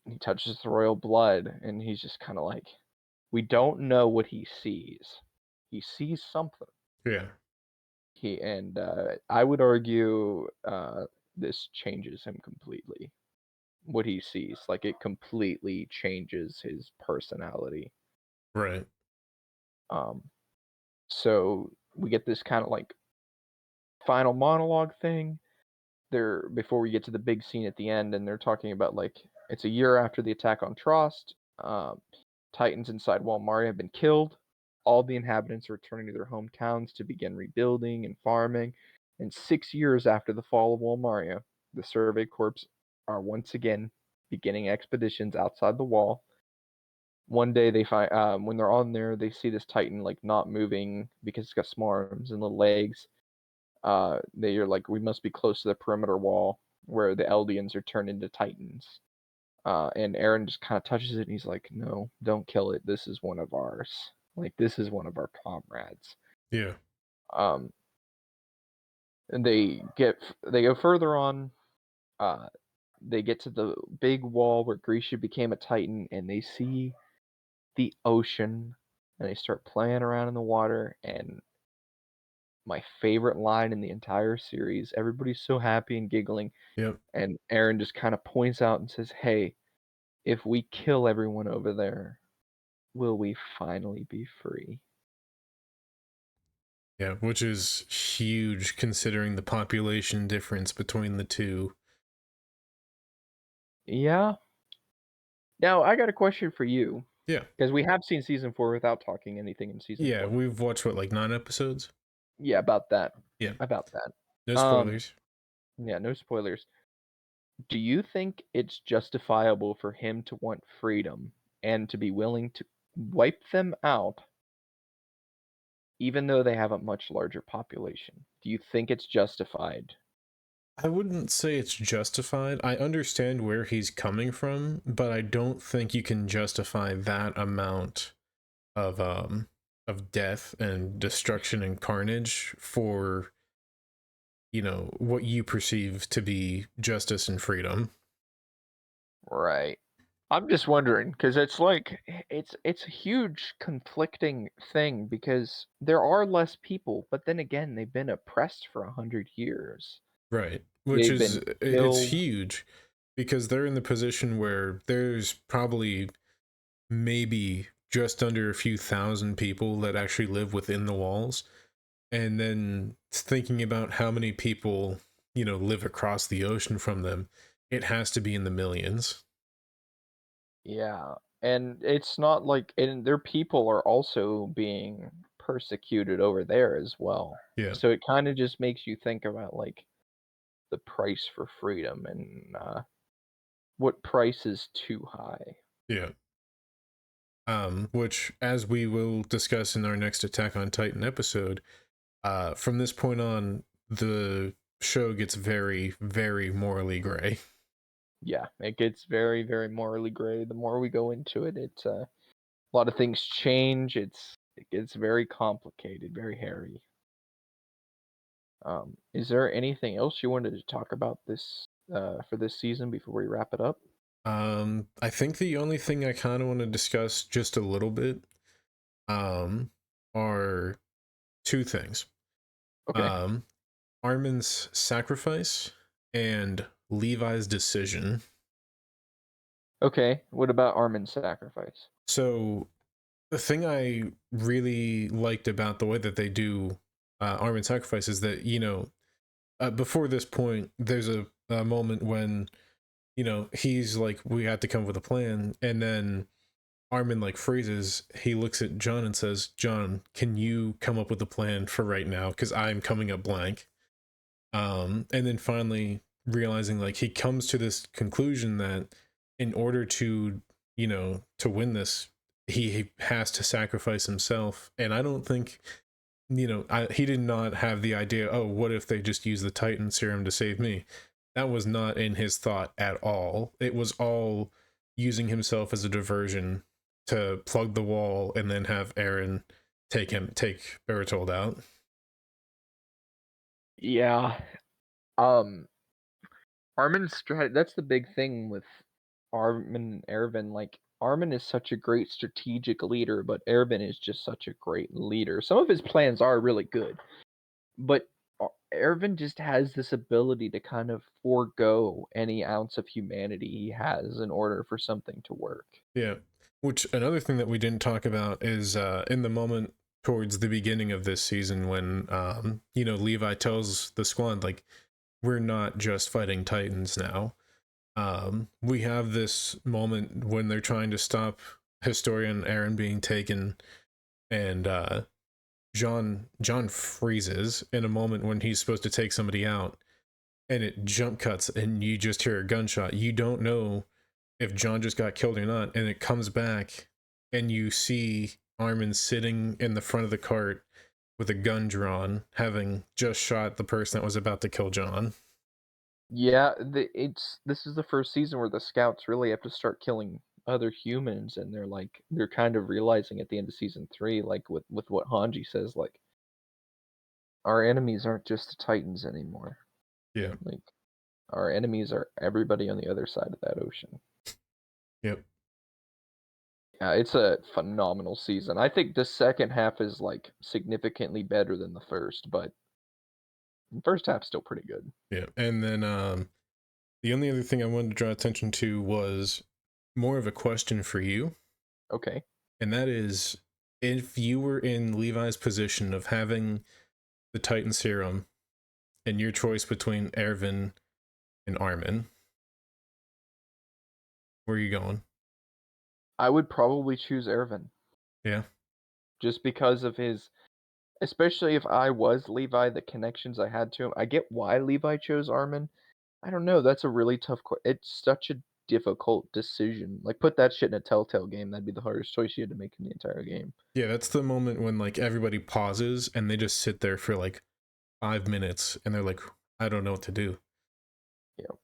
He touches the royal blood, and he's just kind of like, we don't know what he sees. He sees something. Yeah. I would argue this changes him completely. What he sees, like it completely changes his personality. Right. So we get this kind of like final monologue thing there before we get to the big scene at the end, and they're talking about like it's a year after the attack on Trost. Titans inside Wall Maria have been killed. All the inhabitants are returning to their hometowns to begin rebuilding and farming. And 6 years after the fall of Wall Maria, the Survey Corps are once again beginning expeditions outside the wall. One day they find when they're on there, they see this Titan like not moving because it's got small arms and little legs. They are like, we must be close to the perimeter wall where the Eldians are turned into Titans. And Eren just kind of touches it and he's like, no, don't kill it. This is one of ours. Like, this is one of our comrades. Yeah. And they go further on. They get to the big wall where Grisha became a Titan, and they see the ocean, and they start playing around in the water. And my favorite line in the entire series, everybody's so happy and giggling. Yep. And Eren just kind of points out and says, hey, if we kill everyone over there, will we finally be free? Yeah, which is huge considering the population difference between the two. Yeah. Now, I got a question for you. Yeah. Because we have seen season 4 without talking anything in season 4. Yeah, we've watched what, like 9 episodes? Yeah, about that. Yeah. About that. No spoilers. Yeah, no spoilers. Do you think it's justifiable for him to want freedom and to be willing to wipe them out even though they have a much larger population? Do you think it's justified? I wouldn't say it's justified. I understand where he's coming from, but I don't think you can justify that amount of death and destruction and carnage for, you know, what you perceive to be justice and freedom. Right. I'm just wondering because it's like it's a huge conflicting thing because there are less people, but then again, they've been oppressed for 100 years. Right. Which They've is, been it's killed. huge because they're in the position where there's probably maybe just under a few thousand people that actually live within the walls. And then thinking about how many people, you know, live across the ocean from them, it has to be in the millions. Yeah, and it's not like and their people are also being persecuted over there as well. Yeah. So it kind of just makes you think about like the price for freedom and what price is too high. Yeah. Which, as we will discuss in our next Attack on Titan episode, from this point on, the show gets very, very morally gray. Yeah, it gets very, very morally gray. The more we go into it, a lot of things change. It gets very complicated, very hairy. Is there anything else you wanted to talk about this for this season before we wrap it up? I think the only thing I kind of want to discuss just a little bit, are two things. Okay. Armin's sacrifice and Levi's decision. Okay. What about Armin's sacrifice? So the thing I really liked about the way that they do Armin's sacrifice is that, before this point, there's a moment when, he's like, we have to come up with a plan. And then Armin like freezes. He looks at John and says, John, can you come up with a plan for right now? Because I'm coming up blank. And then finally realizing, like, he comes to this conclusion that in order to, to win this, he has to sacrifice himself. And I don't think, he did not have the idea, oh, what if they just use the Titan serum to save me? That was not in his thought at all. It was all using himself as a diversion to plug the wall and then have Eren take Bertold out. Yeah. Armin's strategy, that's the big thing with Armin and Erwin. Like, Armin is such a great strategic leader, but Erwin is just such a great leader. Some of his plans are really good, but Erwin just has this ability to kind of forego any ounce of humanity he has in order for something to work. Yeah. Which, another thing that we didn't talk about is in the moment towards the beginning of this season when, Levi tells the squad, like, we're not just fighting Titans now. We have this moment when they're trying to stop Historian Eren being taken, and John freezes in a moment when he's supposed to take somebody out, and it jump cuts, and you just hear a gunshot. You don't know if John just got killed or not, and it comes back, and you see Armin sitting in the front of the cart with a gun drawn, having just shot the person that was about to kill John. Yeah, this is the first season where the scouts really have to start killing other humans, and they're kind of realizing at the end of season 3, like with what Hanji says, like, our enemies aren't just the Titans anymore. Yeah. Like, our enemies are everybody on the other side of that ocean. Yep. Yeah, it's a phenomenal season. I think the second half is like significantly better than the first, but the first half's still pretty good. Yeah. And then the only other thing I wanted to draw attention to was more of a question for you. Okay. And that is, if you were in Levi's position of having the Titan serum and your choice between Erwin and Armin, where are you going? I would probably choose Erwin. Yeah. Just because of his, especially if I was Levi, the connections I had to him. I get why Levi chose Armin. I don't know. That's a really tough. It's such a difficult decision. Like, put that shit in a Telltale game. That'd be the hardest choice you had to make in the entire game. Yeah, that's the moment when, like, everybody pauses and they just sit there for like 5 minutes and they're like, I don't know what to do. Yeah.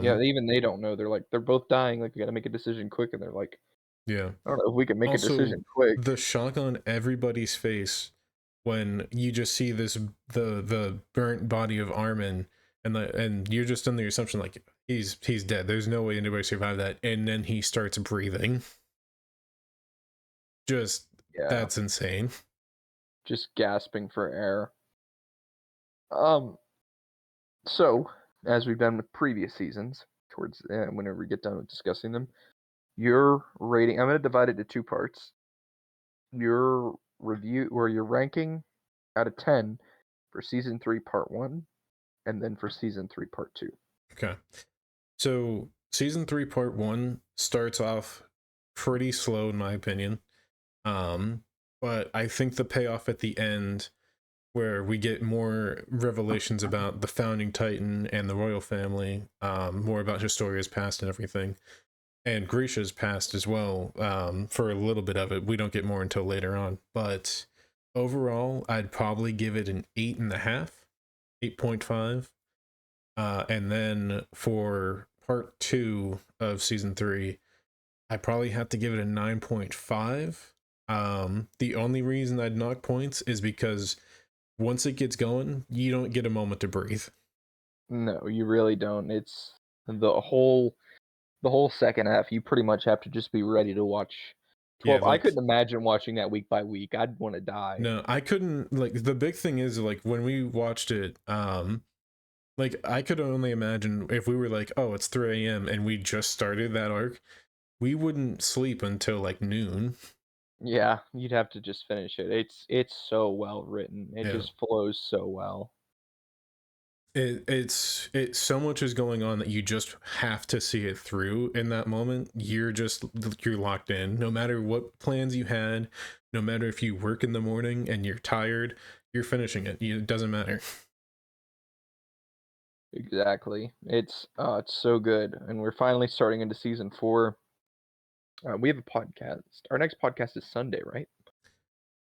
Yeah, even they don't know. They're both dying. Like, we got to make a decision quick, and they're like, yeah. I don't know if we can make a Also, decision quick. the shock on everybody's face when you just see this the burnt body of Armin, and you're just under the assumption like he's dead. There's no way anybody survived that, and then he starts breathing. Just Yeah. That's insane. Just gasping for air. So, as we've done with previous seasons, towards whenever we get done with discussing them, your rating, I'm going to divide it into two parts. Your review, or your ranking out of 10 for season 3, part 1, and then for season 3, part 2. Okay. So, season 3, part 1 starts off pretty slow, in my opinion. But I think the payoff at the end where we get more revelations about the founding Titan and the royal family, more about Historia's past and everything, and Grisha's past as well. For a little bit of it, we don't get more until later on, but overall, I'd probably give it an 8.5, 8.5. And then for part 2 of season 3, I probably have to give it a 9.5. The only reason I'd knock points is because once it gets going, you don't get a moment to breathe. No, you really don't. It's the whole second half. You pretty much have to just be ready to watch 12. Yeah, I like, couldn't imagine watching that week by week. I'd want to die. no, I couldn't. Like, the big thing is, like, when we watched it, like, I could only imagine if we were like, oh, it's 3 a.m. and we just started that arc, we wouldn't sleep until like noon. Yeah, you'd have to just finish it. It's so well written. It Yeah. just flows so well. It's so much is going on that you just have to see it through in that moment. You're locked in. No matter what plans you had, no matter if you work in the morning and you're tired, you're finishing it. It doesn't matter. Exactly. It's so good, and we're finally starting into season 4. We have a podcast. Our next podcast is Sunday, right?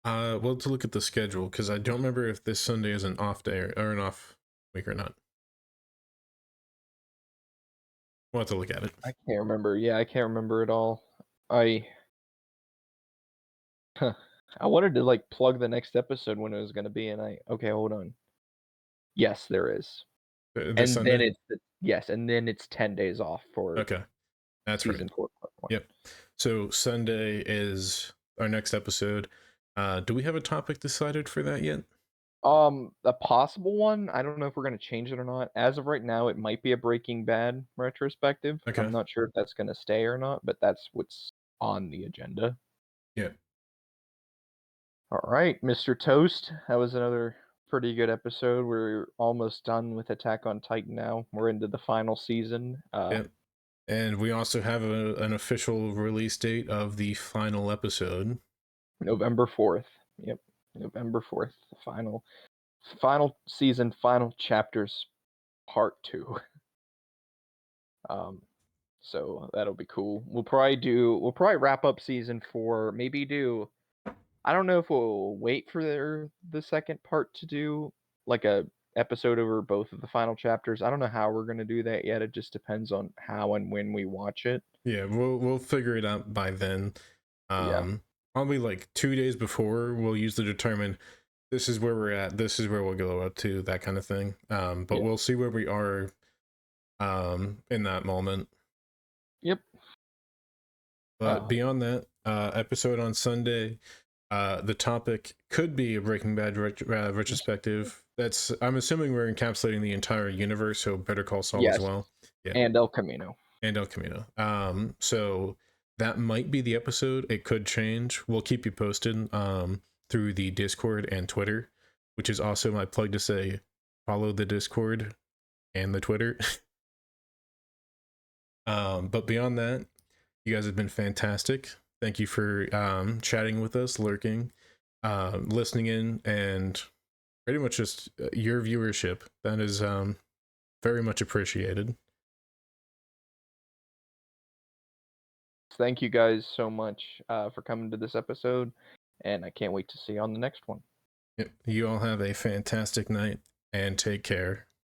Well, to look at the schedule, because I don't remember if this Sunday is an off day or an off week or not. We'll have to look at it. I can't remember. Yeah, I can't remember at all. I I wanted to like plug the next episode when it was going to be, and okay, hold on. Yes, there is. This And then Sunday? and then it's 10 days off for Okay, that's right. season 4 part 1. Yep. So Sunday is our next episode. Do we have a topic decided for that yet? A possible one, I don't know if we're gonna change it or not. As of right now, it might be a Breaking Bad retrospective. Okay. I'm not sure if that's gonna stay or not, but that's what's on the agenda. Yeah. All right, Mr. Toast. That was another pretty good episode. We're almost done with Attack on Titan now. We're into the final season. Yeah. And we also have an official release date of the final episode. November 4th. Yep. November 4th. The final season, final chapters, part 2. So that'll be cool. We'll probably wrap up season 4. Maybe do, I don't know if we'll wait for the second part to do like a episode over both of the final chapters. I don't know how we're gonna do that yet. It just depends on how and when we watch it. Yeah, we'll figure it out by then. Yeah. Probably like 2 days before we'll usually determine this is where we're at, this is where we'll go up to, that kind of thing. But Yeah. we'll see where we are in that moment. Yep. But beyond that, episode on Sunday, the topic could be a Breaking Bad retrospective. That's, I'm assuming we're encapsulating the entire universe, so Better Call Saul Yes. as well. Yeah. And El Camino. And El Camino. So that might be the episode. It could change. We'll keep you posted through the Discord and Twitter, which is also my plug to say follow the Discord and the Twitter. But beyond that, you guys have been fantastic. Thank you for chatting with us, lurking, listening in, and pretty much just your viewership. That is very much appreciated. Thank you guys so much for coming to this episode, and I can't wait to see you on the next one. You all have a fantastic night and take care.